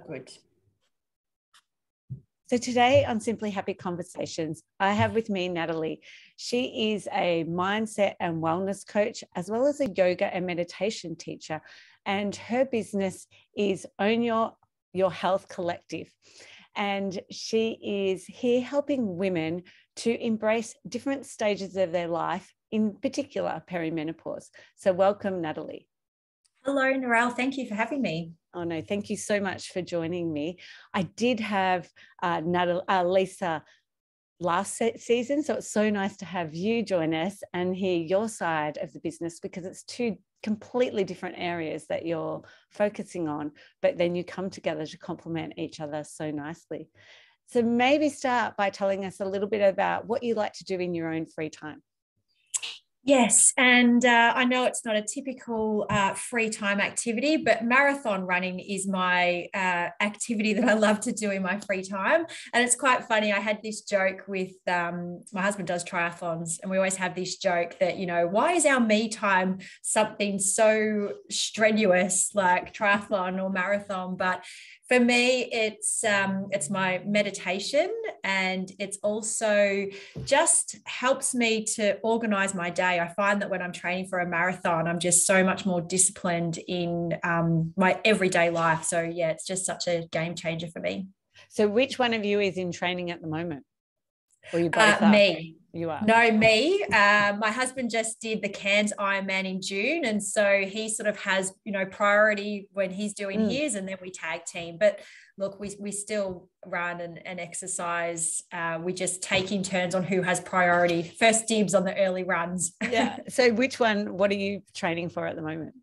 Good. So today on Simply Happy Conversations, I have with me Natalie. She is a mindset and wellness coach, as well as a yoga and meditation teacher. And her business is Own Your Health Collective. And she is here helping women to embrace different stages of their life, in particular perimenopause. So welcome, Natalie. Hello, Narelle. Thank you for having me. Oh, no, thank you so much for joining me. I did have Lisa last season, so it's so nice to have you join us and hear your side of the business, because it's two completely different areas that you're focusing on, but then you come together to complement each other so nicely. So maybe start by telling us a little bit about what you like to do in your own free time. Yes, and I know it's not a typical free time activity, but marathon running is my activity that I love to do in my free time. And it's quite funny. I had this joke with my husband does triathlons, and we always have this joke that, you know, why is our me time something so strenuous like triathlon or marathon? But for me, it's my meditation, and it's also just helps me to organize my day. I find that when I'm training for a marathon, I'm just so much more disciplined in my everyday life. So yeah, it's just such a game changer for me. So which one of you is in training at the moment? Or you both are? Me. You are? No, me. My husband just did the Cairns Ironman in June. And so he sort of has, you know, priority when he's doing his, and then we tag team. But look, we still run and exercise. We just take in turns on who has priority. First dibs on the early runs. Yeah. So what are you training for at the moment?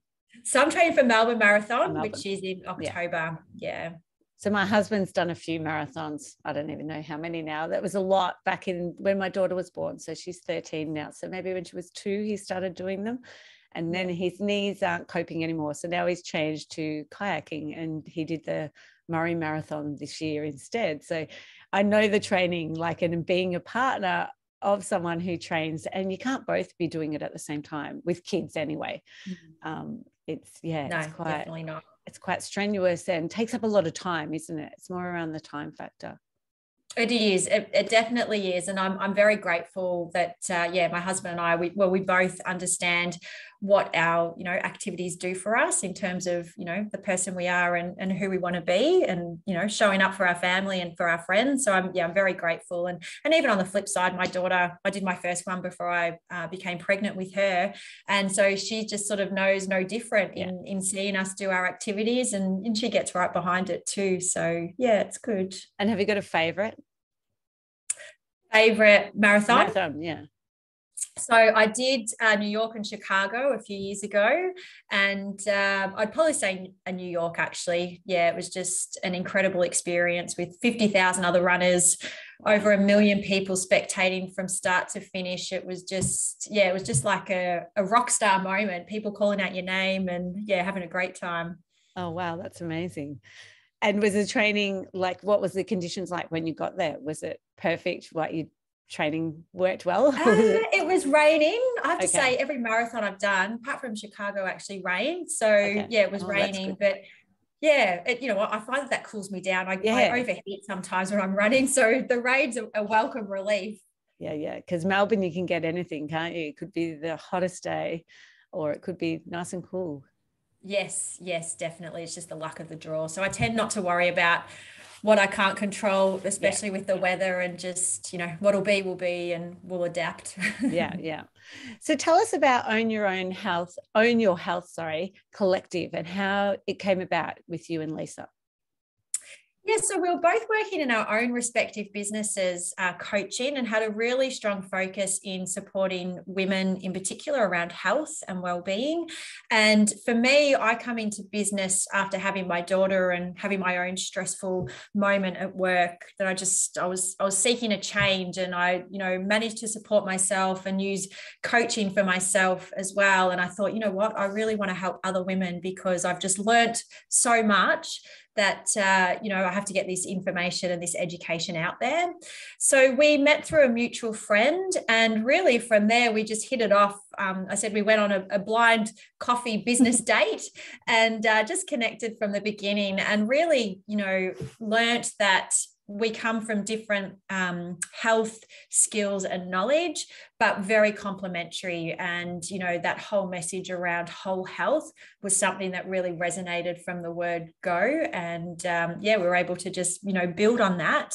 So I'm training for Melbourne Marathon, which is in October. Yeah. So my husband's done a few marathons. I don't even know how many now. That was a lot back in when my daughter was born. So she's 13 now. So maybe when she was 2, he started doing them. And then his knees aren't coping anymore. So now he's changed to kayaking, and he did the Murray Marathon this year instead. So I know the training, and being a partner of someone who trains, and you can't both be doing it at the same time with kids anyway. It's quite, definitely not. It's quite strenuous and takes up a lot of time, isn't it? It's more around the time factor. It is. It definitely is. And I'm very grateful that, my husband and I, we both understand what our, you know, activities do for us in terms of, you know, the person we are and who we want to be, and, you know, showing up for our family and for our friends. So I'm very grateful. And even on the flip side, my daughter, I did my first one before I became pregnant with her. And so she just sort of knows no different in seeing us do our activities, and she gets right behind it too. So yeah, it's good. And have you got a favorite marathon? Yeah. So I did New York and Chicago a few years ago, and I'd probably say New York, actually. Yeah, it was just an incredible experience with 50,000 other runners, over 1 million people spectating from start to finish. It was just like a rock star moment, people calling out your name and having a great time. Oh, wow, that's amazing. And was the training what was the conditions like when you got there? Was it perfect? Your training worked well? It was raining. I have to say, every marathon I've done, apart from Chicago, actually rained. So it was raining, but you know what? I find that cools me down. I overheat sometimes when I'm running. So the rain's a welcome relief. Yeah. Because Melbourne, you can get anything, can't you? It could be the hottest day, or it could be nice and cool. Yes, definitely. It's just the luck of the draw. So I tend not to worry about what I can't control, especially with the weather, and just, you know, what'll be will be, and we'll adapt. Yeah. So tell us about Own Your Health Collective, and how it came about with you and Lisa. Yeah, so we were both working in our own respective businesses, coaching, and had a really strong focus in supporting women in particular around health and well-being. And for me, I come into business after having my daughter and having my own stressful moment at work, that I was seeking a change, and I, you know, managed to support myself and use coaching for myself as well. And I thought, you know what, I really want to help other women, because I've just learnt so much that, I have to get this information and this education out there. So we met through a mutual friend, and really from there, we just hit it off. I said we went on a blind coffee business date and just connected from the beginning, and really, learnt that we come from different health skills and knowledge, but very complementary. And, that whole message around whole health was something that really resonated from the word go. And we were able to just, build on that.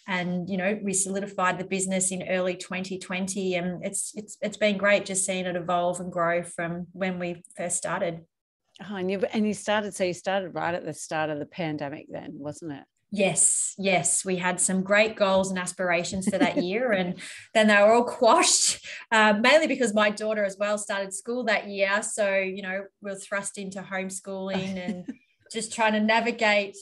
And, we solidified the business in early 2020. And it's been great just seeing it evolve and grow from when we first started. Oh, and you started right at the start of the pandemic then, wasn't it? Yes. We had some great goals and aspirations for that year, and then they were all quashed, mainly because my daughter as well started school that year. So, we were thrust into homeschooling and just trying to navigate,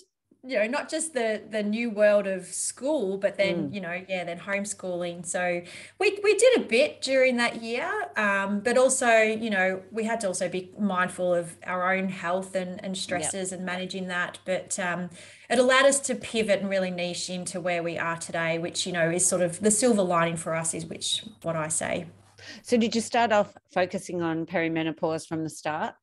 not just the new world of school, but then, then homeschooling. So we did a bit during that year, but also, we had to also be mindful of our own health and stresses and managing that. But it allowed us to pivot and really niche into where we are today, which, is sort of the silver lining for us, is what I say. So did you start off focusing on perimenopause from the start?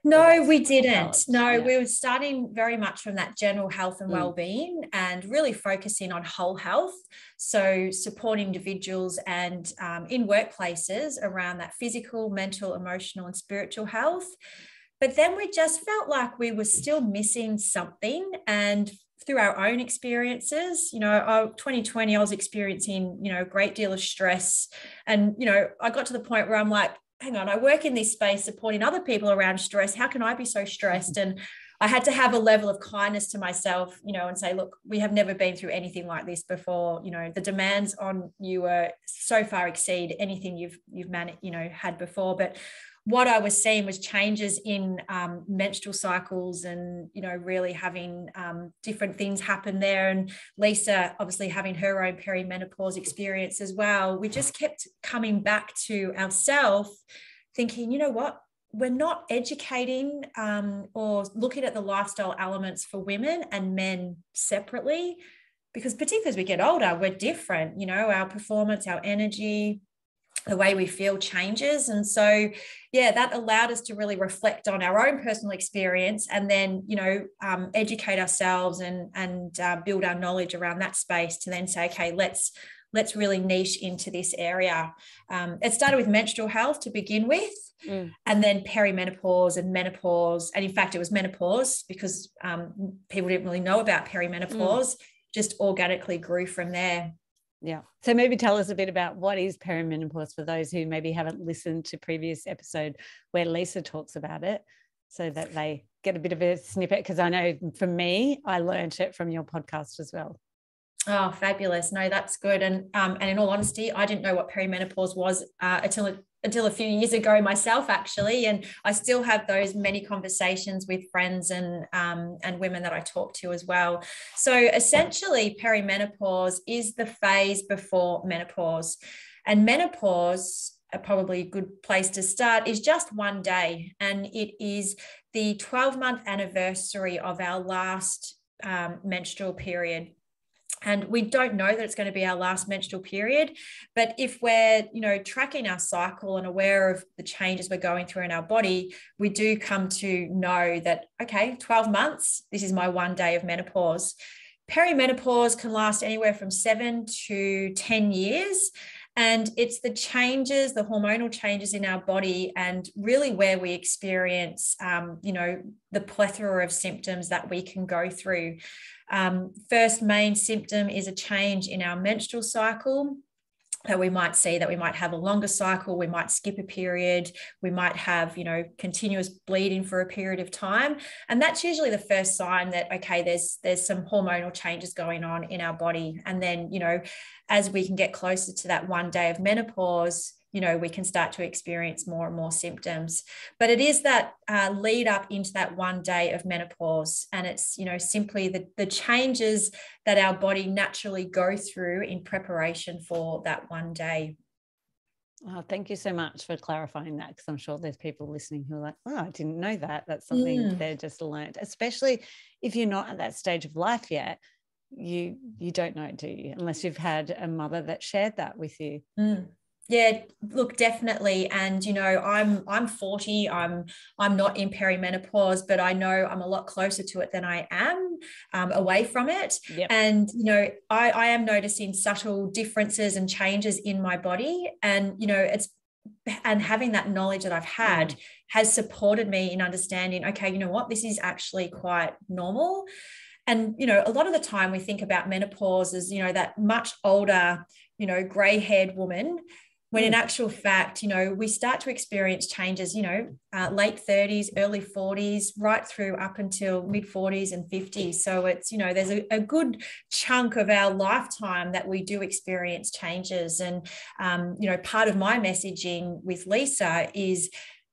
No, we didn't. No, we were starting very much from that general health and well-being, and really focusing on whole health. So supporting individuals and in workplaces around that physical, mental, emotional, and spiritual health. But then we just felt like we were still missing something. And through our own experiences, 2020, I was experiencing, a great deal of stress. And, I got to the point where I'm like, hang on, I work in this space supporting other people around stress. How can I be so stressed? And I had to have a level of kindness to myself, and say, look, we have never been through anything like this before. The demands on you are so far exceed anything you've managed, had before. But what I was seeing was changes in menstrual cycles, and, really having different things happen there. And Lisa, obviously having her own perimenopause experience as well. We just kept coming back to ourselves thinking, you know what? We're not educating or looking at the lifestyle elements for women and men separately, because particularly as we get older, we're different, our performance, our energy, the way we feel changes. And so, that allowed us to really reflect on our own personal experience, and then, educate ourselves and build our knowledge around that space to then say, okay, let's really niche into this area. It started with menstrual health to begin with, and then perimenopause and menopause. And in fact, it was menopause because people didn't really know about perimenopause, just organically grew from there. Yeah. So maybe tell us a bit about what is perimenopause for those who maybe haven't listened to previous episode where Lisa talks about it, so that they get a bit of a snippet. Because I know for me, I learned it from your podcast as well. Oh, fabulous. No, that's good. And in all honesty, I didn't know what perimenopause was until a few years ago myself, actually. And I still have those many conversations with friends and women that I talk to as well. So essentially, perimenopause is the phase before menopause. And menopause, probably a good place to start, is just one day. And it is the 12-month anniversary of our last menstrual period. And we don't know that it's going to be our last menstrual period, but if we're, tracking our cycle and aware of the changes we're going through in our body, we do come to know that, okay, 12 months, this is my one day of menopause. Perimenopause can last anywhere from 7 to 10 years. And it's the changes, the hormonal changes in our body, and really where we experience, the plethora of symptoms that we can go through. First main symptom is a change in our menstrual cycle. That we might see that we might have a longer cycle, we might skip a period, we might have, continuous bleeding for a period of time. And that's usually the first sign that, okay, there's some hormonal changes going on in our body. And then, as we can get closer to that one day of menopause, we can start to experience more and more symptoms. But it is that lead up into that one day of menopause. And it's, simply the changes that our body naturally go through in preparation for that one day. Oh, thank you so much for clarifying that, because I'm sure there's people listening who are like, oh, I didn't know that. That's something they're just learned, especially if you're not at that stage of life yet. You don't know, do you? Unless you've had a mother that shared that with you. Yeah, look, definitely. And I'm 40. I'm not in perimenopause, but I know I'm a lot closer to it than I am away from it. Yep. And I am noticing subtle differences and changes in my body. And and having that knowledge that I've had has supported me in understanding, okay, you know what, this is actually quite normal. And a lot of the time we think about menopause as that much older gray-haired woman, when in actual fact, we start to experience changes, late 30s, early 40s, right through up until mid 40s and 50s. So it's, there's a good chunk of our lifetime that we do experience changes. And, part of my messaging with Lisa is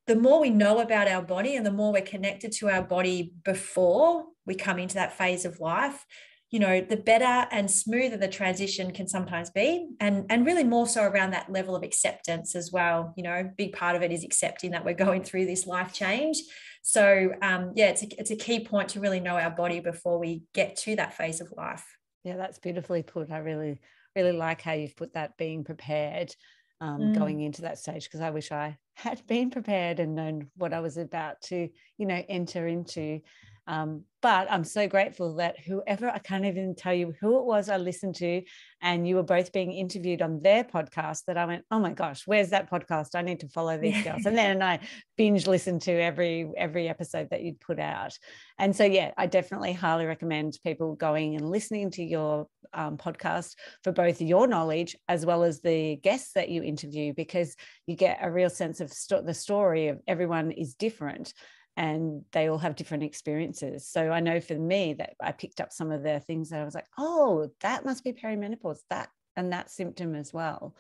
the more we know about our body and the more we're connected to our body before we come into that phase of life, the better and smoother the transition can sometimes be, and really more so around that level of acceptance as well. A big part of it is accepting that we're going through this life change. So it's a key point to really know our body before we get to that phase of life. Yeah, that's beautifully put. I really, really like how you've put that, being prepared going into that stage, because I wish I had been prepared and known what I was about to, enter into. But I'm so grateful that whoever, I can't even tell you who it was I listened to, and you were both being interviewed on their podcast, that I went, oh my gosh, where's that podcast? I need to follow these girls. And then I binge listened to every episode that you'd put out. And so, yeah, I definitely highly recommend people going and listening to your podcast for both your knowledge as well as the guests that you interview, because you get a real sense of the story of everyone is different, and they all have different experiences. So I know for me that I picked up some of the things that I was like, oh, that must be perimenopause, that and that symptom as well,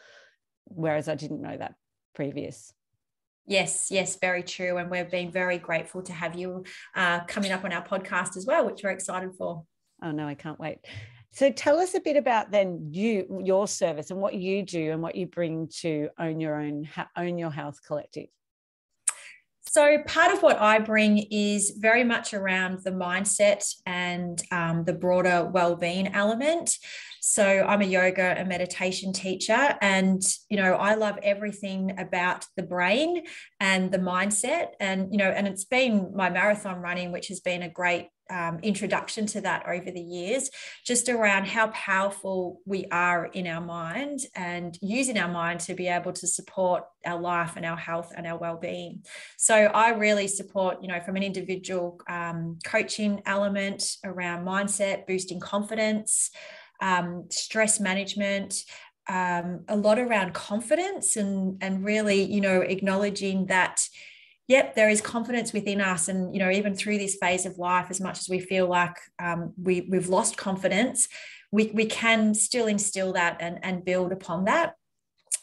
whereas I didn't know that previous. Yes, very true. And we've been very grateful to have you coming up on our podcast as well, which we're excited for. Oh no, I can't wait. So tell us a bit about then your service and what you do and what you bring to Own Your Health Collective. So part of what I bring is very much around the mindset and the broader well-being element. So I'm a yoga and meditation teacher, and I love everything about the brain and the mindset, and and it's been my marathon running, which has been a great introduction to that over the years, just around how powerful we are in our mind and using our mind to be able to support our life and our health and our well-being. So I really support, from an individual coaching element around mindset, boosting confidence, stress management, a lot around confidence, and really, acknowledging that yep, there is confidence within us. And, even through this phase of life, as much as we feel like we've lost confidence, we can still instill that and build upon that.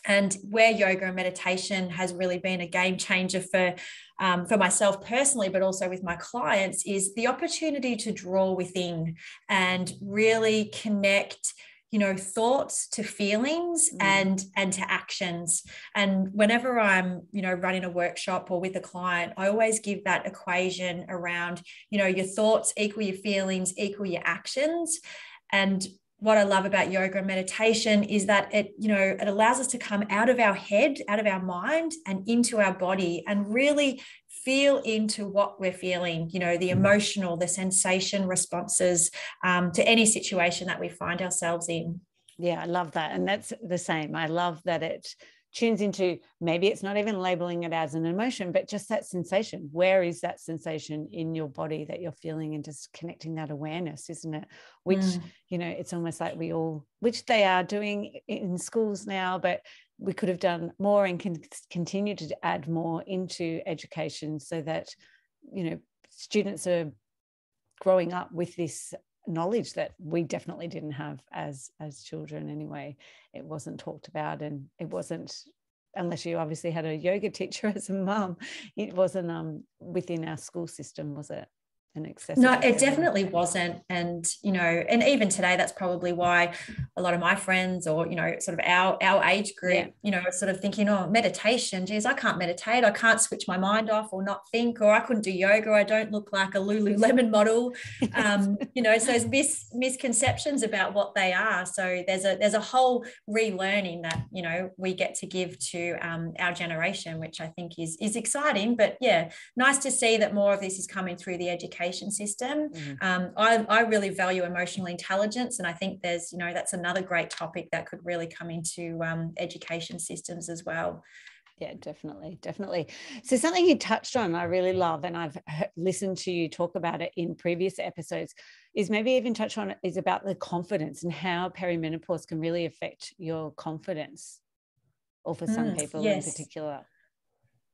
And where yoga and meditation has really been a game changer for myself personally, but also with my clients, is the opportunity to draw within and really connect thoughts to feelings and to actions. And whenever I'm, running a workshop or with a client, I always give that equation around, your thoughts equal your feelings, equal your actions. And what I love about yoga and meditation is that it allows us to come out of our head, out of our mind, and into our body, and really feel into what we're feeling, the emotional, the sensation responses to any situation that we find ourselves in. Yeah, I love that. And that's the same. I love that it tunes into, maybe it's not even labeling it as an emotion, but just that sensation. Where is that sensation in your body that you're feeling, and just connecting that awareness, isn't it? Which, it's almost like which they are doing in schools now, but we could have done more and can continue to add more into education, so that, students are growing up with this knowledge that we definitely didn't have as children anyway. It wasn't talked about, and it wasn't, unless you obviously had a yoga teacher as a mum, it wasn't within our school system, was it? an accessible No, it for everyone. definitely wasn't. And, you know, and even today, that's probably why a lot of my friends or, you know, sort of our age group, you know, are sort of thinking, oh, meditation, geez, I can't meditate. I can't switch my mind off or not think, or I couldn't do yoga. I don't look like a Lululemon model. You know, so there's misconceptions about what they are. So there's a whole relearning that, you know, we get to give to our generation, which I think is exciting. But yeah, nice to see that more of this is coming through the education system. I really value emotional intelligence, and I think there's, you know, that's another great topic that could really come into education systems as well. Yeah, definitely. So something you touched on I really love, and I've listened to you talk about it in previous episodes, is maybe even touch on it, is about the confidence and how perimenopause can really affect your confidence, or for some people in particular.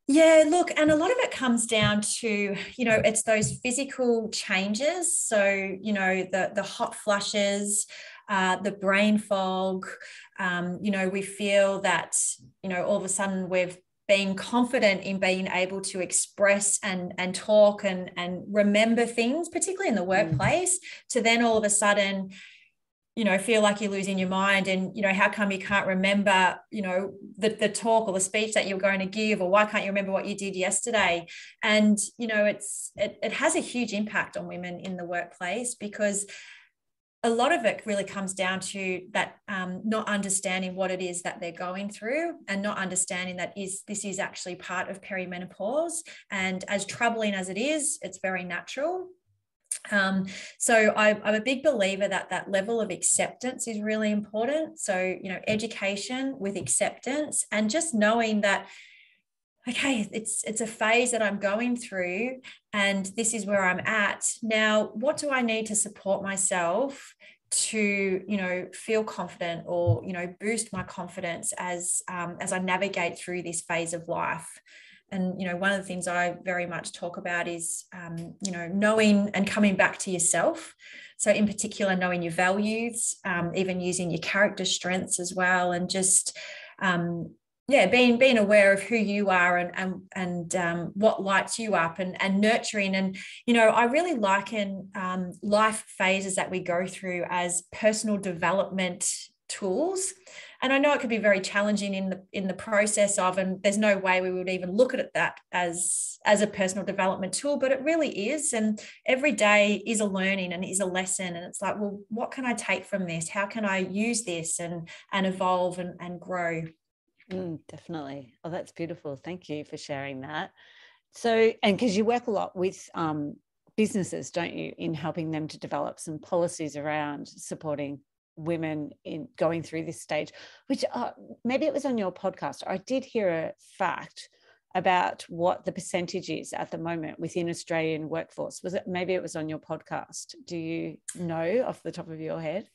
Yeah, look, and a lot of it comes down to, you know, it's those physical changes. So, you know, the hot flushes, the brain fog, you know, we feel that, you know, all of a sudden we've been confident in being able to express and talk and remember things, particularly in the workplace, to then all of a sudden, you know, feel like you're losing your mind, and, you know, how come you can't remember, you know, the talk or the speech that you're going to give, or why can't you remember what you did yesterday? And, you know, it has a huge impact on women in the workplace, because a lot of it really comes down to that not understanding what it is that they're going through, and not understanding that this is actually part of perimenopause. And as troubling as it is, it's very natural. So I'm a big believer that that level of acceptance is really important. So, you know, education with acceptance, and just knowing that, okay, it's a phase that I'm going through, and this is where I'm at. Now, what do I need to support myself to, you know, feel confident, or, you know, boost my confidence as I navigate through this phase of life? And, you know, one of the things I very much talk about is, you know, knowing and coming back to yourself. So in particular, knowing your values, even using your character strengths as well, and just, being aware of who you are, and what lights you up, and nurturing. And, you know, I really liken life phases that we go through as personal development tools. And I know it could be very challenging in the process of, and there's no way we would even look at that as a personal development tool, but it really is. And every day is a learning and is a lesson. And it's like, well, what can I take from this? How can I use this and evolve and grow? Definitely. Oh, that's beautiful. Thank you for sharing that. So, and because you work a lot with businesses, don't you, in helping them to develop some policies around supporting women in going through this stage, which maybe it was on your podcast. I did hear a fact about what the percentage is at the moment within Australian workforce. Maybe it was on your podcast. Do you know off the top of your head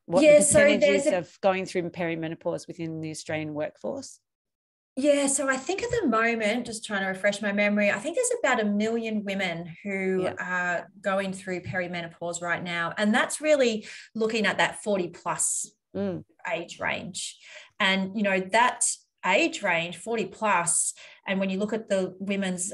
what the percentage is of going through perimenopause within the Australian workforce? Yeah, so I think at the moment, just trying to refresh my memory, I think there's about 1 million women who are going through perimenopause right now. And that's really looking at that 40 plus age range. And, you know, that age range, 40 plus, and when you look at the women's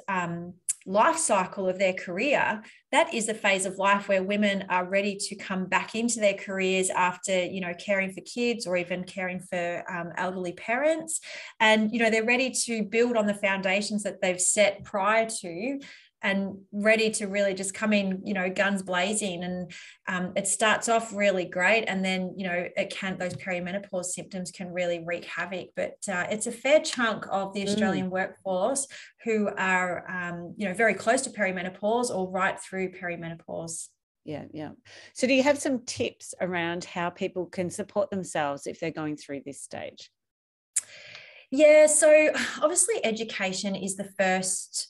life cycle of their career, that is a phase of life where women are ready to come back into their careers after, you know, caring for kids, or even caring for elderly parents. And, you know, they're ready to build on the foundations that they've set prior to, and ready to really just come in, you know, guns blazing. And it starts off really great, and then, you know, those perimenopause symptoms can really wreak havoc. But it's a fair chunk of the Australian workforce who are, you know, very close to perimenopause or right through perimenopause. Yeah. So do you have some tips around how people can support themselves if they're going through this stage? Yeah, so obviously education is the first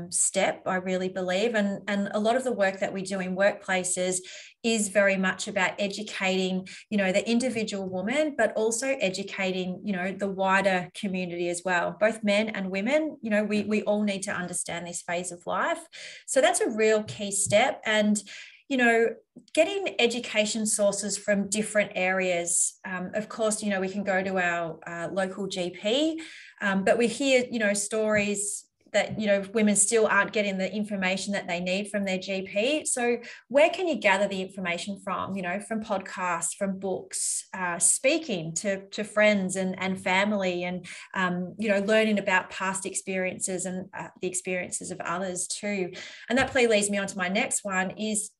step, I really believe, and a lot of the work that we do in workplaces is very much about educating, you know, the individual woman, but also educating, you know, the wider community as well, both men and women. You know, we all need to understand this phase of life. So that's a real key step. And, you know, getting education sources from different areas. Of course, you know, we can go to our local GP, but we hear, you know, stories that, you know, women still aren't getting the information that they need from their GP. So where can you gather the information from? You know, from podcasts, from books, speaking to friends and family, and, you know, learning about past experiences and the experiences of others too. And that probably leads me on to my next one, is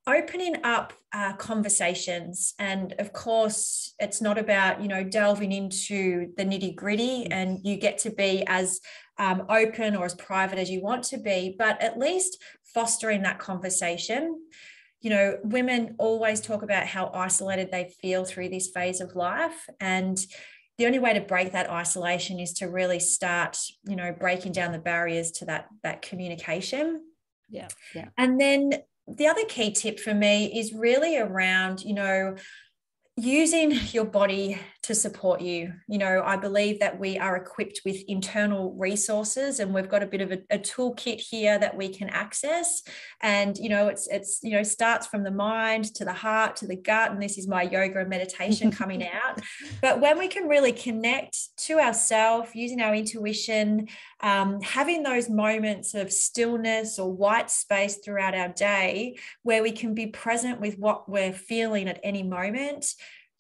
opening up conversations. And of course, it's not about, you know, delving into the nitty gritty, and you get to be as open or as private as you want to be, but at least fostering that conversation. You know, women always talk about how isolated they feel through this phase of life. And the only way to break that isolation is to really start, you know, breaking down the barriers to that communication. Yeah. And then the other key tip for me is really around, you know, using your body to support you. You know, I believe that we are equipped with internal resources, and we've got a bit of a toolkit here that we can access. And, you know, it's, you know, starts from the mind to the heart to the gut. And this is my yoga and meditation coming out. But when we can really connect to ourselves, using our intuition, having those moments of stillness or white space throughout our day where we can be present with what we're feeling at any moment,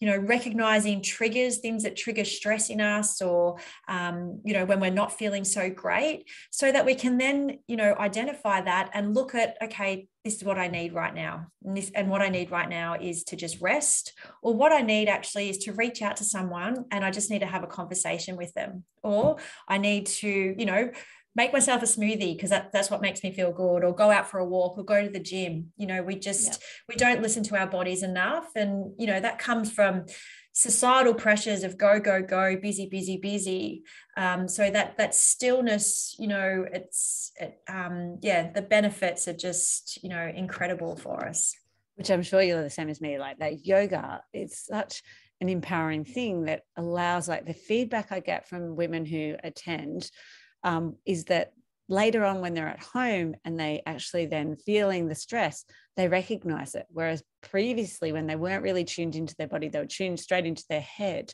you know, recognizing triggers, things that trigger stress in us, or, you know, when we're not feeling so great, so that we can then, you know, identify that and look at, okay, this is what I need right now. And what I need right now is to just rest, or what I need actually is to reach out to someone and I just need to have a conversation with them, or I need to, you know, make myself a smoothie because that's what makes me feel good, or go out for a walk, or go to the gym. You know, we don't listen to our bodies enough. And, you know, that comes from societal pressures of go, go, go, busy, busy, busy. So that stillness, you know, the benefits are just, you know, incredible for us. Which I'm sure you're the same as me, like that yoga is such an empowering thing that allows, like, the feedback I get from women who attend is that later on when they're at home and they actually then feeling the stress, they recognize it. Whereas previously, when they weren't really tuned into their body, they were tuned straight into their head.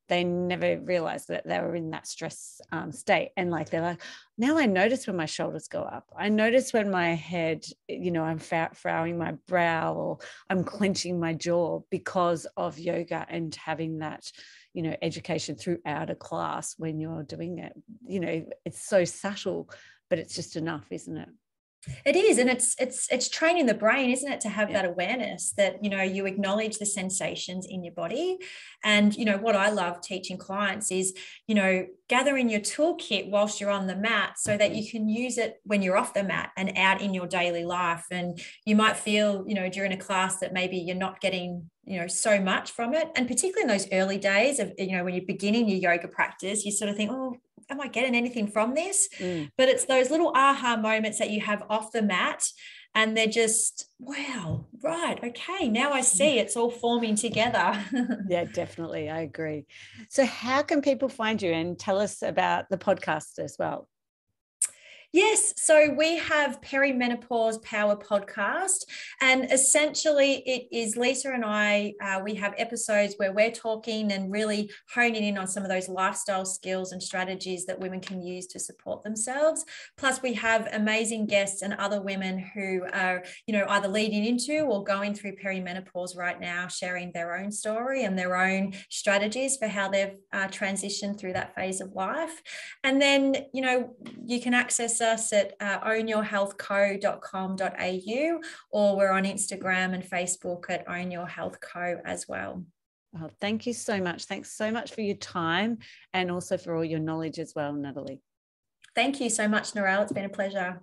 They never realized that they were in that stress state. And like, they're like, now I notice when my shoulders go up. I notice when my head, you know, I'm frowning my brow, or I'm clenching my jaw because of yoga and having that, you know, education throughout a class when you're doing it. You know, it's so subtle, but it's just enough, isn't it? It is. And it's training the brain, isn't it, to have that awareness that, you know, you acknowledge the sensations in your body. And, you know, what I love teaching clients is, you know, gathering your toolkit whilst you're on the mat so that you can use it when you're off the mat and out in your daily life. And you might feel, you know, during a class that maybe you're not getting, you know, so much from it. And particularly in those early days of, you know, when you're beginning your yoga practice, you sort of think, oh, am I getting anything from this? But it's those little aha moments that you have off the mat, and they're just, wow, right, okay, now I see it's all forming together. Yeah, definitely. I agree. So how can people find you, and tell us about the podcast as well? Yes, so we have Peri Menopause Power podcast, and essentially it is Lisa and I, we have episodes where we're talking and really honing in on some of those lifestyle skills and strategies that women can use to support themselves. Plus we have amazing guests and other women who are, you know, either leading into or going through perimenopause right now, sharing their own story and their own strategies for how they've transitioned through that phase of life. And then, you know, you can access us at ownyourhealthco.com.au, or we're on Instagram and Facebook at ownyourhealthco as well. Oh, thank you so much. Thanks so much for your time, and also for all your knowledge as well, Natalie. Thank you so much, Narelle. It's been a pleasure.